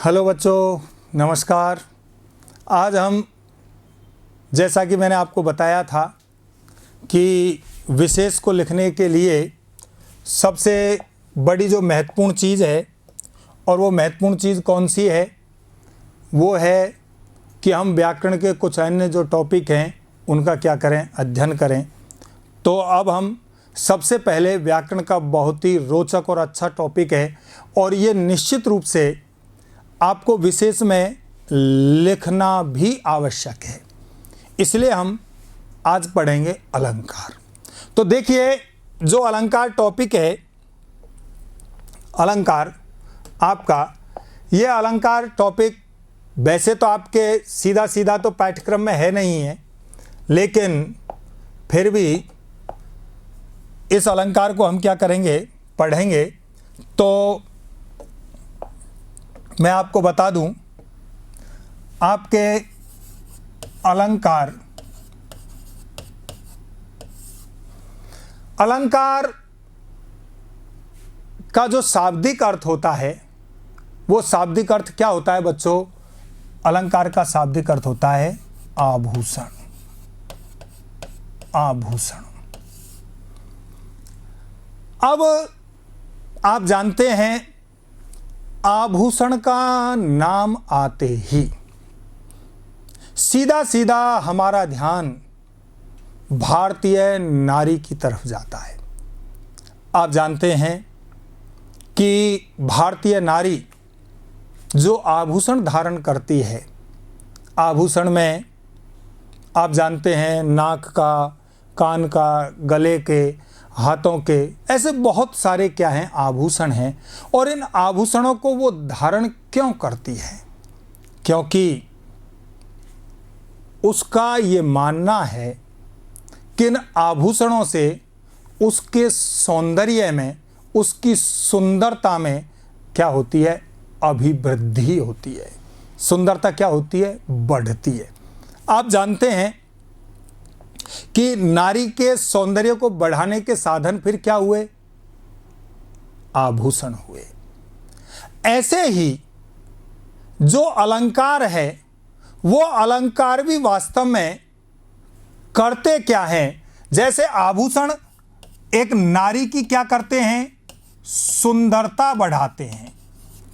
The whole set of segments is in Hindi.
हेलो बच्चों, नमस्कार। आज हम, जैसा कि मैंने आपको बताया था कि विशेष को लिखने के लिए सबसे बड़ी जो महत्वपूर्ण चीज़ है, और वो महत्वपूर्ण चीज़ कौन सी है, वो है कि हम व्याकरण के कुछ अन्य जो टॉपिक हैं उनका क्या करें, अध्ययन करें। तो अब हम सबसे पहले व्याकरण का बहुत ही रोचक और अच्छा टॉपिक है, और ये निश्चित रूप से आपको विशेष में लिखना भी आवश्यक है। इसलिए हम आज पढ़ेंगे अलंकार। तो देखिए, जो अलंकार टॉपिक है, अलंकार आपका, ये अलंकार टॉपिक वैसे तो आपके सीधा सीधा तो पाठ्यक्रम में है नहीं है, लेकिन फिर भी इस अलंकार को हम क्या करेंगे, पढ़ेंगे। तो मैं आपको बता दूं, आपके अलंकार का जो शाब्दिक अर्थ होता है, वो शाब्दिक अर्थ क्या होता है बच्चों? अलंकार का शाब्दिक अर्थ होता है आभूषण। आभूषण। अब आप जानते हैं, आभूषण का नाम आते ही सीधा सीधा हमारा ध्यान भारतीय नारी की तरफ जाता है। आप जानते हैं कि भारतीय नारी जो आभूषण धारण करती है, आभूषण में आप जानते हैं नाक का, कान का, गले के, हाथों के, ऐसे बहुत सारे क्या हैं, आभूषण हैं। और इन आभूषणों को वो धारण क्यों करती है? क्योंकि उसका ये मानना है कि इन आभूषणों से उसके सौंदर्य में, उसकी सुंदरता में क्या होती है, अभिवृद्धि होती है। सुंदरता क्या होती है, बढ़ती है। आप जानते हैं कि नारी के सौंदर्य को बढ़ाने के साधन फिर क्या हुए? आभूषण हुए। ऐसे ही जो अलंकार है, वो अलंकार भी वास्तव में करते क्या हैं? जैसे आभूषण एक नारी की क्या करते हैं, सुंदरता बढ़ाते हैं।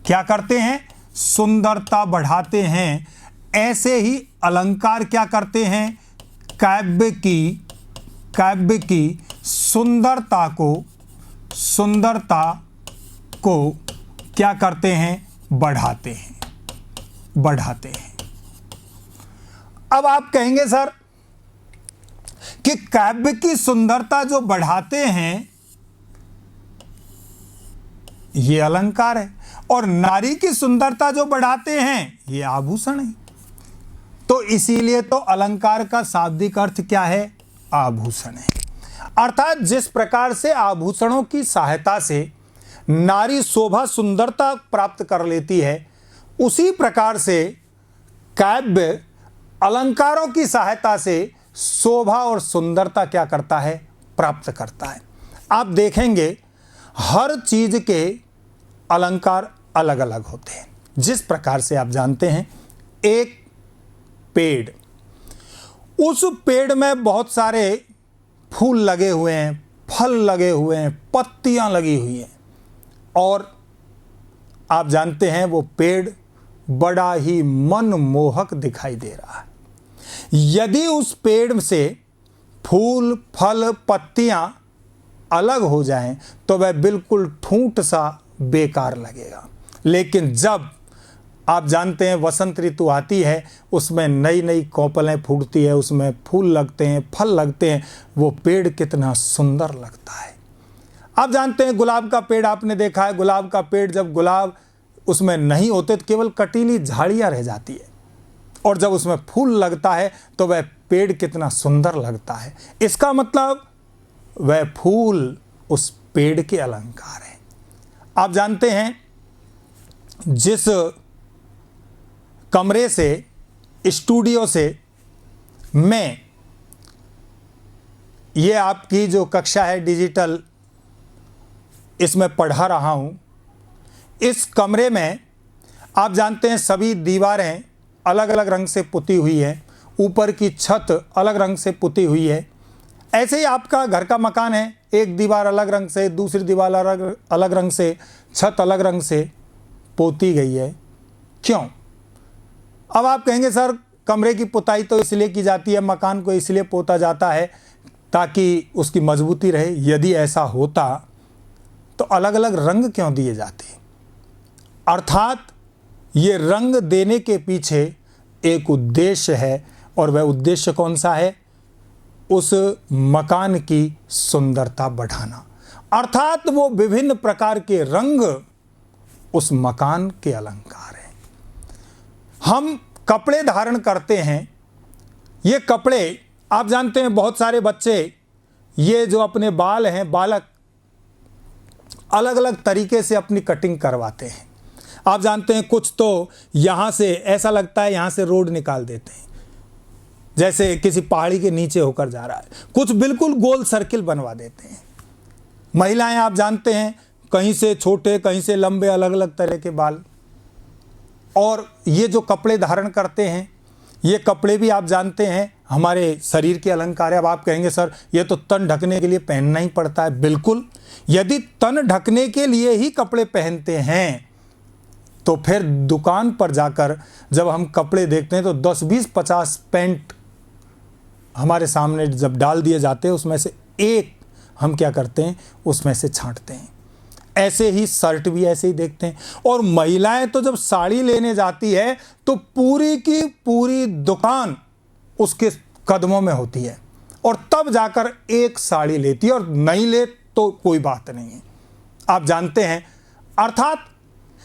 क्या करते हैं? सुंदरता बढ़ाते हैं। ऐसे ही अलंकार क्या करते हैं? काव्य की सुंदरता को क्या करते हैं? बढ़ाते हैं। अब आप कहेंगे सर कि काव्य की सुंदरता जो बढ़ाते हैं ये अलंकार है, और नारी की सुंदरता जो बढ़ाते हैं ये आभूषण है। तो इसीलिए तो अलंकार का शाब्दिक अर्थ क्या है? आभूषण है। अर्थात जिस प्रकार से आभूषणों की सहायता से नारी शोभा, सुंदरता प्राप्त कर लेती है, उसी प्रकार से काव्य अलंकारों की सहायता से शोभा और सुंदरता क्या करता है? प्राप्त करता है। आप देखेंगे हर चीज के अलंकार अलग अलग होते हैं। जिस प्रकार से आप जानते हैं, एक पेड़, उस पेड़ में बहुत सारे फूल लगे हुए हैं, फल लगे हुए हैं, पत्तियां लगी हुई हैं, और आप जानते हैं वो पेड़ बड़ा ही मनमोहक दिखाई दे रहा है। यदि उस पेड़ से फूल, फल, पत्तियां अलग हो जाएं तो वह बिल्कुल ठूंठ सा बेकार लगेगा। लेकिन जब आप जानते हैं वसंत ऋतु आती है, उसमें नई नई कोपलें फूटती है, उसमें फूल लगते हैं, फल लगते हैं, वो पेड़ कितना सुंदर लगता है। आप जानते हैं गुलाब का पेड़ आपने देखा है, गुलाब का पेड़ जब गुलाब उसमें नहीं होते तो केवल कटीली झाड़ियां रह जाती है, और जब उसमें फूल लगता है तो वह पेड़ कितना सुंदर लगता है। इसका मतलब वह फूल उस पेड़ के अलंकार है। आप जानते हैं जिस कमरे से, स्टूडियो से मैं ये आपकी जो कक्षा है डिजिटल, इसमें पढ़ा रहा हूं, इस कमरे में आप जानते हैं सभी दीवारें अलग अलग रंग से पुती हुई है, ऊपर की छत अलग रंग से पुती हुई है। ऐसे ही आपका घर का मकान है, एक दीवार अलग रंग से, दूसरी दीवार अलग रंग से, छत अलग रंग से पोती गई है। क्यों? अब आप कहेंगे सर कमरे की पुताई तो इसलिए की जाती है, मकान को इसलिए पोता जाता है ताकि उसकी मजबूती रहे। यदि ऐसा होता तो अलग अलग रंग क्यों दिए जाते? अर्थात ये रंग देने के पीछे एक उद्देश्य है, और वह उद्देश्य कौन सा है? उस मकान की सुंदरता बढ़ाना। अर्थात वो विभिन्न प्रकार के रंग उस मकान के अलंकार हैं। हम कपड़े धारण करते हैं, ये कपड़े आप जानते हैं बहुत सारे बच्चे ये जो अपने बाल हैं, बालक अलग अलग तरीके से अपनी कटिंग करवाते हैं। आप जानते हैं कुछ तो यहाँ से ऐसा लगता है यहाँ से रोड निकाल देते हैं, जैसे किसी पहाड़ी के नीचे होकर जा रहा है। कुछ बिल्कुल गोल सर्किल बनवा देते हैं। महिलाएं आप जानते हैं कहीं से छोटे कहीं से लंबे, अलग अलग तरह के बाल। और ये जो कपड़े धारण करते हैं, ये कपड़े भी आप जानते हैं हमारे शरीर के अलंकार है। अब आप कहेंगे सर ये तो तन ढकने के लिए पहनना ही पड़ता है। बिल्कुल, यदि तन ढकने के लिए ही कपड़े पहनते हैं तो फिर दुकान पर जाकर जब हम कपड़े देखते हैं तो 10, 20, 50 पैंट हमारे सामने जब डाल दिए जाते हैं, उसमें से एक हम क्या करते हैं, उसमें से छांटते हैं। ऐसे ही शर्ट भी ऐसे ही देखते हैं। और महिलाएं तो जब साड़ी लेने जाती है तो पूरी की पूरी दुकान उसके कदमों में होती है, और तब जाकर एक साड़ी लेती है, और नहीं ले तो कोई बात नहीं है। आप जानते हैं, अर्थात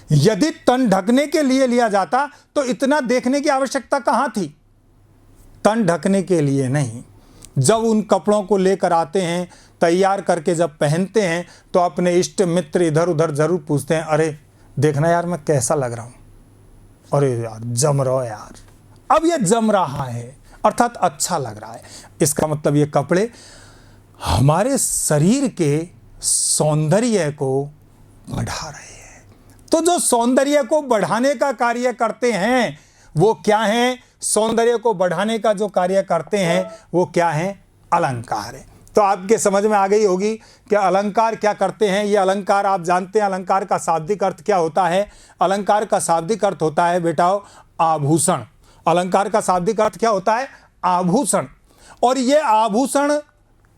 यदि तन ढकने के लिए लिया जाता तो इतना देखने की आवश्यकता कहां थी? तन ढकने के लिए नहीं। जब उन कपड़ों को लेकर आते हैं, तैयार करके जब पहनते हैं, तो अपने इष्ट मित्र इधर उधर जरूर पूछते हैं, अरे देखना यार मैं कैसा लग रहा हूं, अरे यार जम रहा है यार, अब ये जम रहा है, अर्थात अच्छा लग रहा है। इसका मतलब ये कपड़े हमारे शरीर के सौंदर्य को बढ़ा रहे हैं। तो जो सौंदर्य को बढ़ाने का कार्य करते हैं वो क्या है? सौंदर्य को बढ़ाने का जो कार्य करते हैं वो क्या है? अलंकार है। तो आपके समझ में आ गई होगी कि अलंकार क्या करते हैं। ये अलंकार आप जानते हैं, अलंकार का शाब्दिक अर्थ क्या होता है? अलंकार का शाब्दिक अर्थ होता है बेटाओ आभूषण। अलंकार का शाब्दिक अर्थ क्या होता है? आभूषण। और ये आभूषण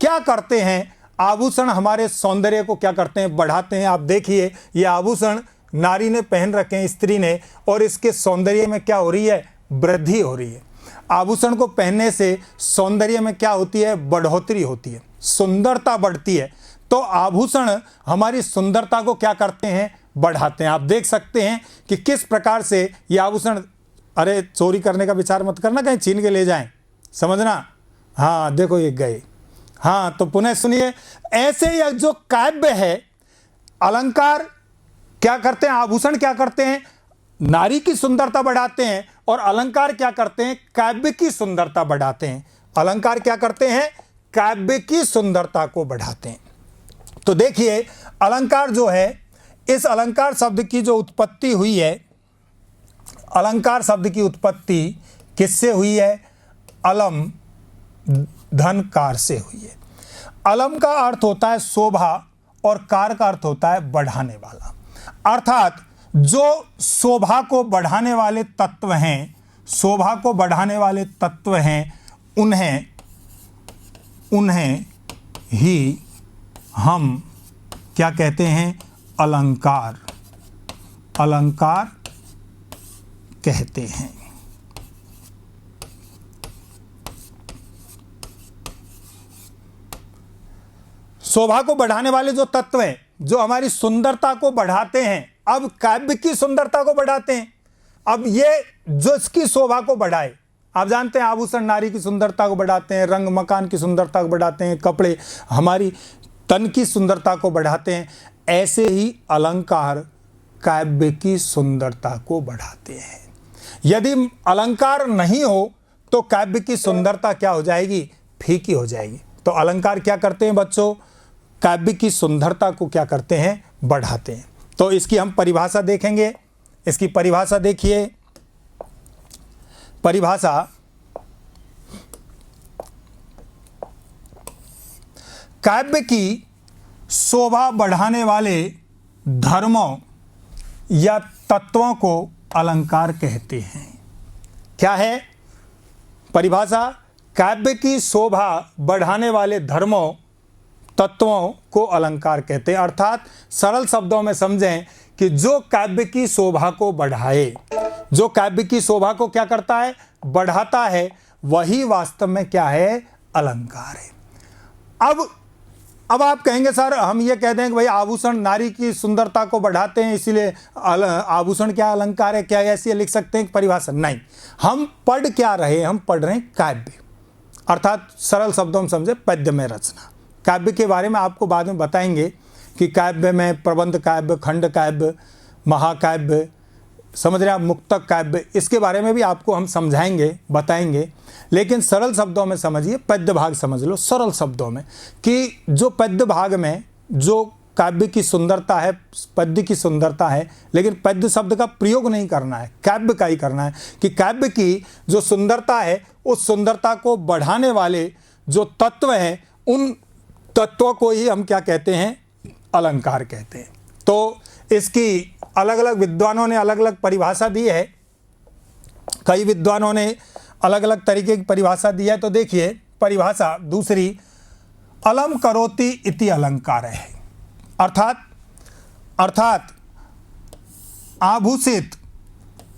क्या करते हैं? आभूषण हमारे सौंदर्य को क्या करते हैं? बढ़ाते हैं। आप देखिए ये आभूषण नारी ने पहन रखे हैं, स्त्री ने, और इसके सौंदर्य में क्या हो रही है? वृद्धि हो रही है। आभूषण को पहनने से सौंदर्य में क्या होती है? बढ़ोतरी होती है, सुंदरता बढ़ती है। तो आभूषण हमारी सुंदरता को क्या करते हैं? बढ़ाते हैं। आप देख सकते हैं कि किस प्रकार से ये आभूषण, अरे चोरी करने का विचार मत करना, कहीं छीन के ले जाएं, समझना। हाँ देखो ये गए। हाँ तो पुनः सुनिए, ऐसे ही जो काव्य है, अलंकार क्या करते हैं? आभूषण क्या करते हैं? नारी की सुंदरता बढ़ाते हैं, और अलंकार क्या करते हैं? काव्य की सुंदरता बढ़ाते हैं। अलंकार क्या करते हैं? काव्य की सुंदरता को बढ़ाते हैं। तो देखिए अलंकार जो है, इस अलंकार शब्द की जो उत्पत्ति हुई है, अलंकार शब्द की उत्पत्ति किससे हुई है? अलम धनकार से हुई है। अलम का अर्थ होता है शोभा, और कार का अर्थ होता है बढ़ाने वाला। अर्थात जो शोभा को बढ़ाने वाले तत्व हैं, शोभा को बढ़ाने वाले तत्व हैं, उन्हें ही हम क्या कहते हैं? अलंकार, अलंकार कहते हैं। शोभा को बढ़ाने वाले जो तत्व हैं, जो हमारी सुंदरता को बढ़ाते हैं, अब काव्य की सुंदरता को बढ़ाते हैं। अब ये जो इसकी शोभा को बढ़ाए, आप जानते हैं आभूषण नारी की सुंदरता को बढ़ाते हैं, रंग मकान की सुंदरता को बढ़ाते हैं, कपड़े हमारी तन की सुंदरता को बढ़ाते हैं। ऐसे ही अलंकार काव्य की सुंदरता को बढ़ाते हैं। यदि अलंकार नहीं हो तो काव्य की सुंदरता क्या हो जाएगी? फीकी हो जाएगी। तो अलंकार क्या करते हैं बच्चों? काव्य की सुंदरता को क्या करते हैं? बढ़ाते हैं। तो इसकी हम परिभाषा देखेंगे। इसकी परिभाषा देखिए। परिभाषा, काव्य की शोभा बढ़ाने वाले धर्मों या तत्वों को अलंकार कहते हैं। क्या है परिभाषा? काव्य की शोभा बढ़ाने वाले धर्मों तत्वों को अलंकार कहते हैं। अर्थात सरल शब्दों में समझें कि जो काव्य की शोभा को बढ़ाए, जो काव्य की शोभा को क्या करता है? बढ़ाता है, वही वास्तव में क्या है? अलंकार है। अब आप कहेंगे सर हम ये कह दें कि भाई आभूषण नारी की सुंदरता को बढ़ाते हैं इसीलिए आभूषण क्या अलंकार है, क्या ऐसे लिख सकते हैं परिभाषा? नहीं, हम पढ़ क्या रहे? हम पढ़ रहे हैं काव्य, अर्थात सरल शब्दों में समझे पद्यमय रचना। काव्य के बारे में आपको बाद में बताएंगे कि काव्य में प्रबंध काव्य, खंड काव्य, महाकाव्य, समझ रहे आप, मुक्तक काव्य, इसके बारे में भी आपको हम समझाएंगे, बताएंगे। लेकिन सरल शब्दों में समझिए, पद्य भाग समझ लो सरल शब्दों में कि जो पद्य भाग में जो काव्य की सुंदरता है, पद्य की सुंदरता है, लेकिन पद्य शब्द का प्रयोग नहीं करना है, काव्य का ही करना है कि काव्य की जो सुंदरता है उस सुंदरता को बढ़ाने वाले जो तत्व हैं उन तत्वों को ही हम क्या कहते हैं? अलंकार कहते हैं। तो इसकी अलग अलग विद्वानों ने अलग अलग परिभाषा दी है, कई विद्वानों ने अलग अलग तरीके की परिभाषा दी है। तो देखिए परिभाषा दूसरी, अलम करोति इति अलंकार है। अर्थात आभूषित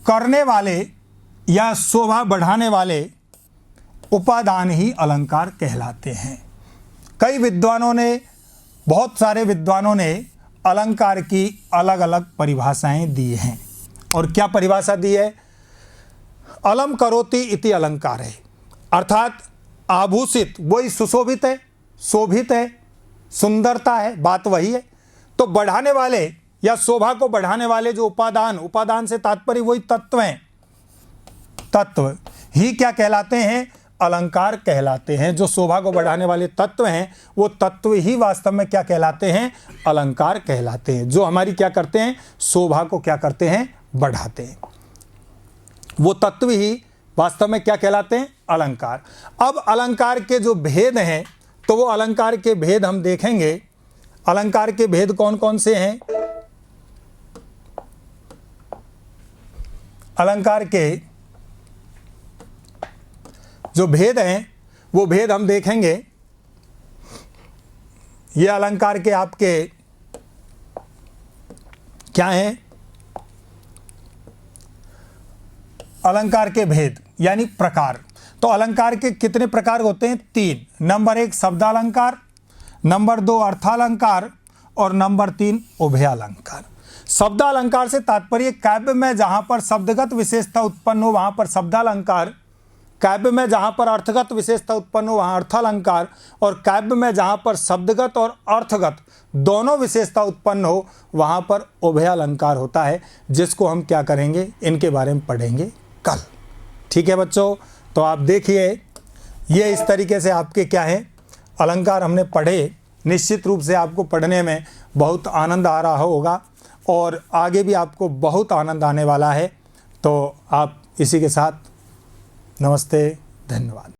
करने वाले या शोभा बढ़ाने वाले उपादान ही अलंकार कहलाते हैं। कई विद्वानों ने, बहुत सारे विद्वानों ने अलंकार की अलग अलग परिभाषाएं दी हैं। और क्या परिभाषा दी है? अलम करोति इति अलंकार है। अर्थात आभूषित वही सुशोभित है, शोभित है, सुंदरता है, बात वही है। तो बढ़ाने वाले या शोभा को बढ़ाने वाले जो उपादान से तात्पर्य वही तत्व हैं, तत्व ही क्या कहलाते हैं? अलंकार कहलाते हैं। जो शोभा को बढ़ाने वाले तत्व हैं वो तत्व ही वास्तव में क्या कहलाते हैं? अलंकार कहलाते हैं। जो हमारी क्या करते हैं? शोभा को क्या करते हैं? बढ़ाते हैं। वो तत्व ही वास्तव में क्या कहलाते हैं? अलंकार। अब अलंकार के जो भेद हैं तो वो अलंकार के भेद हम देखेंगे। अलंकार के भेद कौन कौन से हैं? अलंकार के जो भेद हैं वो भेद हम देखेंगे। ये अलंकार के आपके क्या हैं? अलंकार के भेद यानी प्रकार। तो अलंकार के कितने प्रकार होते हैं? 3। नंबर 1 शब्दालंकार, नंबर 2 अर्थालंकार और नंबर 3 उभयालंकार। शब्दालंकार से तात्पर्य काव्य में जहां पर शब्दगत विशेषता उत्पन्न हो वहां पर शब्दालंकार, काव्य में जहाँ पर अर्थगत विशेषता उत्पन्न हो वहाँ अर्थालंकार, और काव्य में जहाँ पर शब्दगत और अर्थगत दोनों विशेषता उत्पन्न हो वहाँ पर उभयालंकार होता है, जिसको हम क्या करेंगे? इनके बारे में पढ़ेंगे कल। ठीक है बच्चों, तो आप देखिए ये इस तरीके से आपके क्या है अलंकार हमने पढ़े। निश्चित रूप से आपको पढ़ने में बहुत आनंद आ रहा होगा और आगे भी आपको बहुत आनंद आने वाला है। तो आप इसी के साथ नमस्ते, धन्यवाद।